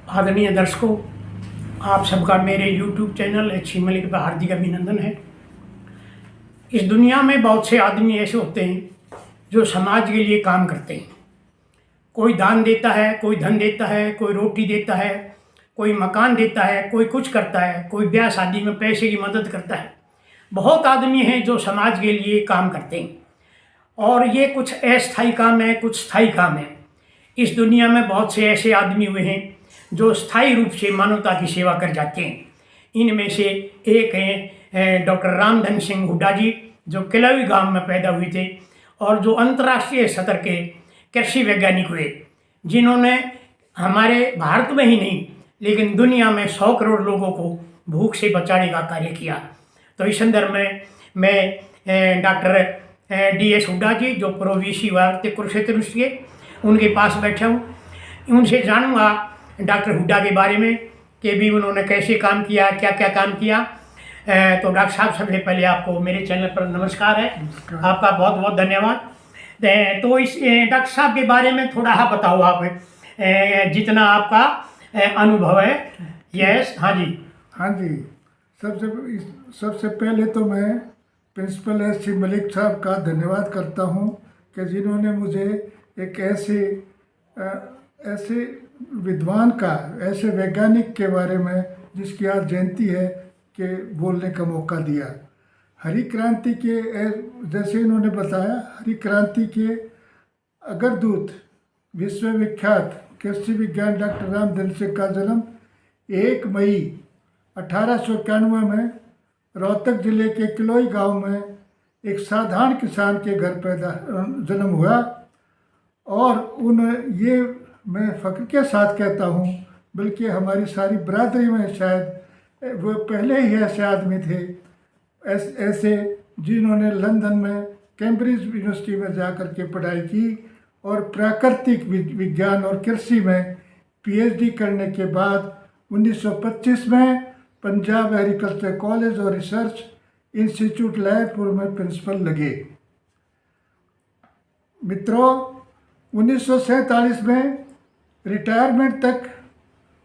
आदरणीय दर्शकों, आप सबका मेरे YouTube चैनल एच मलिक पर हार्दिक अभिनंदन है। इस दुनिया में बहुत से आदमी ऐसे होते हैं जो समाज के लिए काम करते हैं। कोई दान देता है, कोई धन देता है, कोई रोटी देता है, कोई मकान देता है, कोई कुछ करता है, कोई ब्याह शादी में पैसे की मदद करता है। बहुत आदमी हैं जो समाज के लिए काम करते हैं और ये कुछ अस्थायी काम है, कुछ स्थायी काम है। इस दुनिया में बहुत से ऐसे आदमी हुए हैं जो स्थायी रूप से मानवता की सेवा कर जाते हैं। इनमें से एक हैं डॉक्टर रामधन सिंह हुड्डा जी, जो केलावी गांव में पैदा हुए थे और जो अंतर्राष्ट्रीय स्तर के कृषि वैज्ञानिक हुए, जिन्होंने हमारे भारत में ही नहीं लेकिन दुनिया में 100 करोड़ लोगों को भूख से बचाने का कार्य किया। तो इस संदर्भ में मैं डॉक्टर DS हुड्डा जी, जो प्रोवीसी भारतीय कुरुक्षेत्र के, उनके पास बैठा हूँ। उनसे जानूंगा डॉक्टर हुड्डा के बारे में कि भी उन्होंने कैसे काम किया, क्या क्या काम किया। तो डॉक्टर साहब, सबसे पहले आपको मेरे चैनल पर नमस्कार है। आपका बहुत बहुत धन्यवाद। तो इस डॉक्टर साहब के बारे में थोड़ा बताओ आप, जितना आपका अनुभव है। यस, हाँ जी। हाँ जी, सबसे पहले तो मैं प्रिंसिपल एच मलिक साहब का धन्यवाद करता हूँ कि जिन्होंने मुझे एक ऐसे विद्वान का, ऐसे वैज्ञानिक के बारे में जिसकी आज जयंती है कि बोलने का मौका दिया। हरी क्रांति के, जैसे इन्होंने बताया, हरी क्रांति के अग्रदूत, विश्वविख्यात कृषि विज्ञान डॉक्टर रामधन सिंह का जन्म 1 मई 1891 में रोहतक जिले के किलोई गांव में एक साधारण किसान के घर जन्म हुआ। और ये मैं फ़ख्र के साथ कहता हूँ, बल्कि हमारी सारी बरादरी में शायद वो पहले ही ऐसे आदमी थे, ऐसे जिन्होंने लंदन में कैम्ब्रिज यूनिवर्सिटी में जाकर के पढ़ाई की और प्राकृतिक विज्ञान और कृषि में PhD करने के बाद 1925 में पंजाब एग्रीकल्चर कॉलेज और रिसर्च इंस्टीट्यूट लैदपुर में प्रिंसिपल लगे। मित्रों, 1947 में रिटायरमेंट तक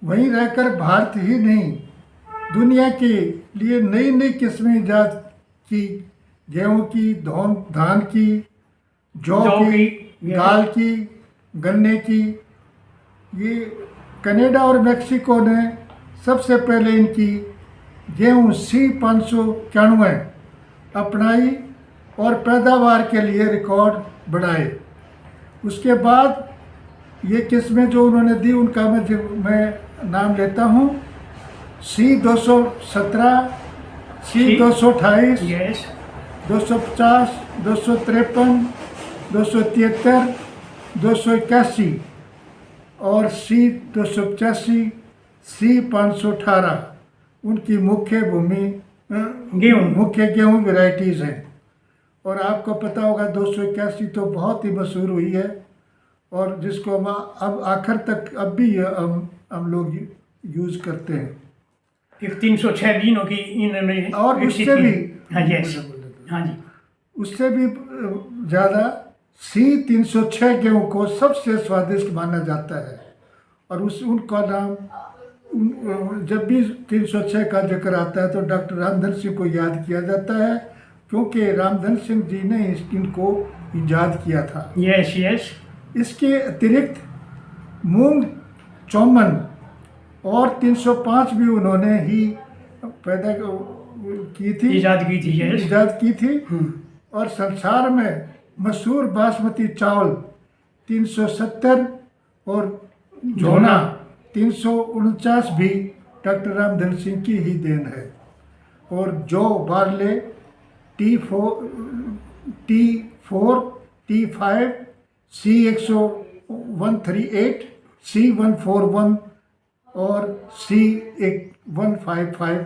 वहीं रहकर भारत ही नहीं, दुनिया के लिए नई नई किस्में ईजाद की, गेहूं की, धान की, जौ की, दाल की, गन्ने की। ये कनाडा और मेक्सिको ने सबसे पहले इनकी गेहूं C591 अपनाई और पैदावार के लिए रिकॉर्ड बढ़ाए। उसके बाद ये किस्में जो उन्होंने दी उनका मैं नाम लेता हूँ। C217, C228, 250, 253, 273, 281 और C285, C518 उनकी मुख्य गेहूँ वैरायटीज़ हैं। और आपको पता होगा 281 तो बहुत ही मशहूर हुई है और जिसको हम अब आखिर तक अब भी हम लोग यूज़ करते हैं। 306 दिनों की इन्होंने, और उससे भी, हाँ जी, उससे भी ज़्यादा C306 गेहूँ को सबसे स्वादिष्ट माना जाता है। और उनका नाम, जब भी 306 का जिक्र आता है तो डॉक्टर रामधन सिंह को याद किया जाता है, क्योंकि रामधन सिंह जी ने इनको ईजाद किया था। यस। इसके अतिरिक्त मूंग चौमन और 305 भी उन्होंने ही पैदा की थी, ईजाद की थी। और संसार में मशहूर बासमती चावल 370 और झोना 349 भी डॉक्टर रामधन सिंह की ही देन है। और जौ, barley, T4, T5, C138, C141 और C155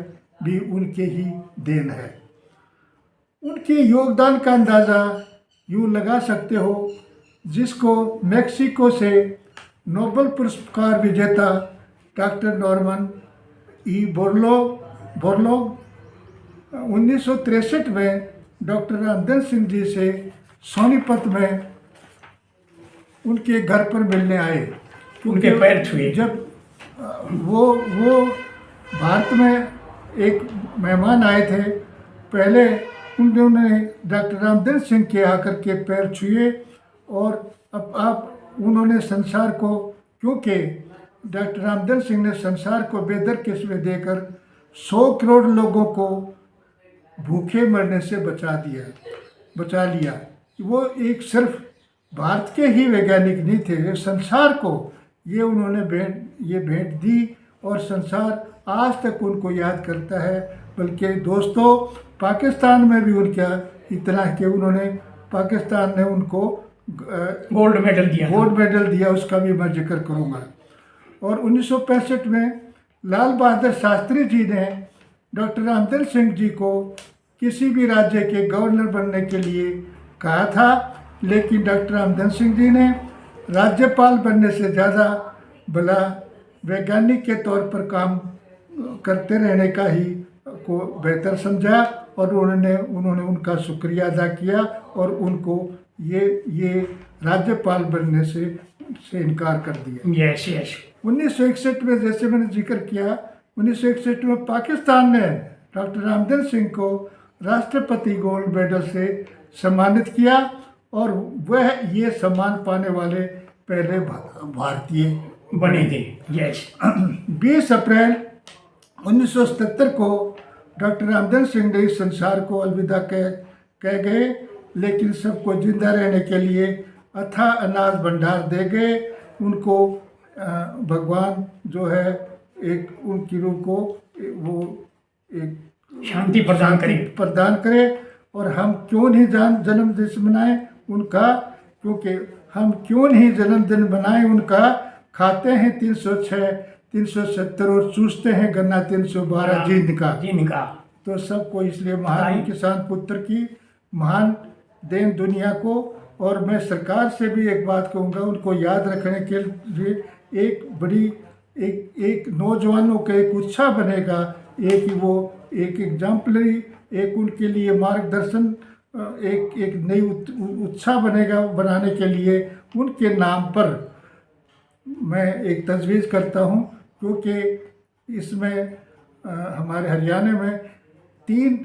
भी उनके ही देन है। उनके योगदान का अंदाज़ा यूँ लगा सकते हो, जिसको मेक्सिको से नोबेल पुरस्कार विजेता डॉक्टर नॉर्मन ई बोरलॉग 1963 में डॉक्टर रामधन सिंह जी से सोनीपत में उनके घर पर मिलने आए। उनके पैर छुए। जब वो भारत में एक मेहमान आए थे। पहले उन्होंने डॉक्टर रामदन सिंह के आकर के पैर छुए और अब आप उन्होंने संसार को, क्योंकि डॉक्टर रामदन सिंह ने संसार को बेदर किस्में देकर 100 करोड़ लोगों को भूखे मरने से बचा लिया। वो एक सिर्फ भारत के ही वैज्ञानिक नहीं थे, संसार को ये उन्होंने भेंट दी और संसार आज तक उनको याद करता है। बल्कि दोस्तों, पाकिस्तान में भी उनका इतना है कि उन्होंने, पाकिस्तान ने उनको गोल्ड मेडल दिया, उसका भी मैं जिक्र करूँगा। और 1965 में लाल बहादुर शास्त्री जी ने डॉक्टर रामदन सिंह जी को किसी भी राज्य के गवर्नर बनने के लिए कहा था, लेकिन डॉक्टर रामदन सिंह जी ने राज्यपाल बनने से ज़्यादा भला वैज्ञानिक के तौर पर काम करते रहने का ही को बेहतर समझा और उन्होंने उनका शुक्रिया अदा किया और उनको ये राज्यपाल बनने से इनकार कर दिया। Yes yes. 1961 में, जैसे मैंने जिक्र किया, 1961 में पाकिस्तान ने डॉक्टर रामदन सिंह को राष्ट्रपति गोल्ड मेडल से सम्मानित किया और वह ये सम्मान पाने वाले पहले भारतीय बने थे। यस। 20 अप्रैल 1977 को डॉक्टर रामदन सिंह ने इस संसार को अलविदा कह गए, लेकिन सबको जिंदा रहने के लिए अथाह अनाज भंडार दे गए। उनको भगवान जो है एक उनकी रूह को वो एक शांति प्रदान करे। और हम क्यों नहीं जन्मदिन मनाएं उनका, क्योंकि हम क्यों नहीं जन्मदिन मनाएं उनका। खाते हैं 306, 370 और चूसते हैं गन्ना 312 जिनका। तो सबको इसलिए महान किसान पुत्र की महान देन दुनिया को। और मैं सरकार से भी एक बात कहूँगा, उनको याद रखने के लिए एक नौजवानों का एक उत्साह बनेगा, एक एग्जाम्पलरी, एक उनके लिए मार्गदर्शन, एक नई उत्साह बनेगा बनाने के लिए उनके नाम पर मैं एक तजवीज़ करता हूँ। क्योंकि इसमें हमारे हरियाणा में 3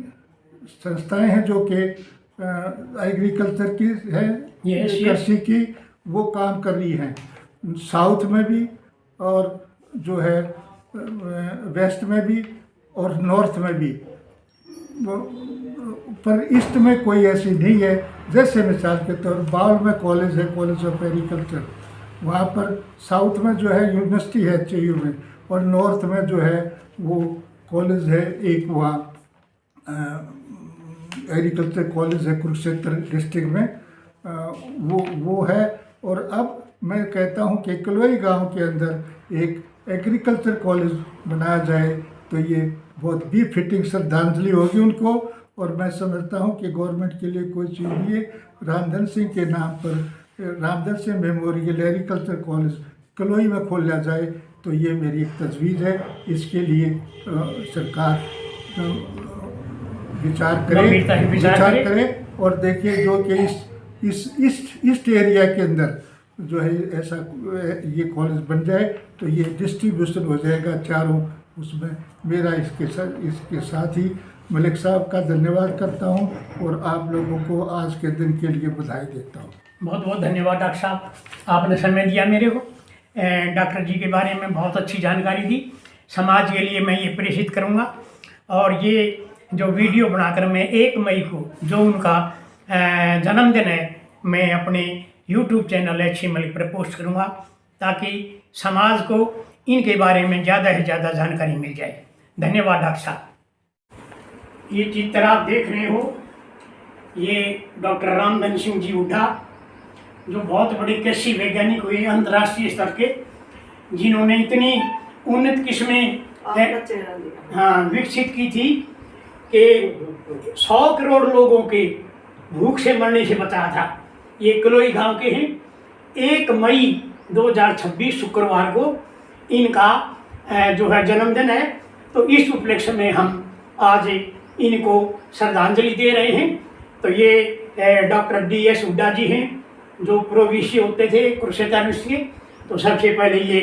संस्थाएं हैं जो कि एग्रीकल्चर की है, कृषि की, वो काम कर रही हैं। साउथ में भी और जो है वेस्ट में भी और नॉर्थ में भी, पर ईस्ट में कोई ऐसी नहीं है। जैसे मिसाल के तौर बाउल में कॉलेज है, कॉलेज ऑफ एग्रीकल्चर, वहाँ पर साउथ में जो है यूनिवर्सिटी है एचयू में, और नॉर्थ में जो है वो कॉलेज है एक वहाँ एग्रीकल्चर कॉलेज है कुरुक्षेत्र डिस्ट्रिक्ट में, वो है। और अब मैं कहता हूँ कि कलोई गांव के अंदर एक एग्रीकल्चर कॉलेज बनाया जाए तो ये बहुत भी फिटिंग श्रद्धांजलि होगी उनको। और मैं समझता हूँ कि गवर्नमेंट के लिए कोई चीज़ नहीं है, रामदन सिंह के नाम पर रामदन सिंह मेमोरियल एग्रीकल्चर कॉलेज कलोई में खोला जाए तो ये मेरी एक तजवीज़ है। इसके लिए सरकार विचार करे और देखिए जो कि इस ईस्ट एरिया के अंदर जो है ऐसा ये कॉलेज बन जाए तो ये डिस्ट्रीब्यूशन हो जाएगा चारों उसमें। मेरा इसके साथ ही मलिक साहब का धन्यवाद करता हूं और आप लोगों को आज के दिन के लिए बधाई देता हूं। बहुत बहुत धन्यवाद डॉक्टर साहब, आपने समय दिया मेरे को। डॉक्टर जी के बारे में बहुत अच्छी जानकारी दी, समाज के लिए मैं ये प्रेषित करूँगा। और ये जो वीडियो बनाकर मैं 1 मई को जो उनका जन्मदिन है मैं अपने YouTube चैनल एच मलिक पर पोस्ट करूँगा ताकि समाज को इनके बारे में ज़्यादा से ज़्यादा जानकारी मिल जाए। धन्यवाद डॉक्टर साहब। ये चित्र आप देख रहे हो, ये डॉक्टर रामदन सिंह जी हुड्डा जो बहुत बड़े कृषि वैज्ञानिक हुए अंतर्राष्ट्रीय स्तर के, जिन्होंने इतनी उन्नत किस्में विकसित की थी कि 100 करोड़ लोगों के भूख से मरने से बचाया था। ये कलोई गांव के हैं। 1 मई 2026 शुक्रवार को इनका जो है जन्मदिन है, तो इस उपलक्ष्य में हम आज इनको श्रद्धांजलि दे रहे हैं। तो ये डॉक्टर DS हुड्डा जी हैं जो प्रोविसी होते थे कुरुक्षेत्र यूनिवर्सिटी के, तो सबसे पहले ये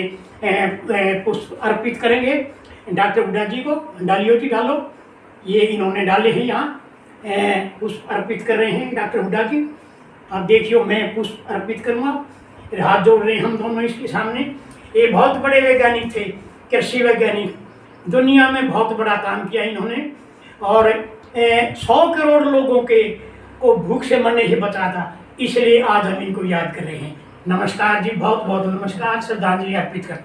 पुष्प अर्पित करेंगे डॉक्टर हुड्डा जी को। डालियो जी डालो, ये इन्होंने डाले हैं यहाँ, पुष्प अर्पित कर रहे हैं डॉक्टर हुड्डा जी। आप देखियो, मैं पुष्प अर्पित करूँगा, फिर हाथ जोड़ रहे हैं हम दोनों इसके सामने। ये बहुत बड़े वैज्ञानिक थे, कृषि वैज्ञानिक, दुनिया में बहुत बड़ा काम किया इन्होंने, और 100 करोड़ लोगों को भूख से मरने से बचा था, इसलिए आज हम इनको याद कर रहे हैं। नमस्कार जी, बहुत बहुत नमस्कार, श्रद्धांजलि अर्पित करते हैं।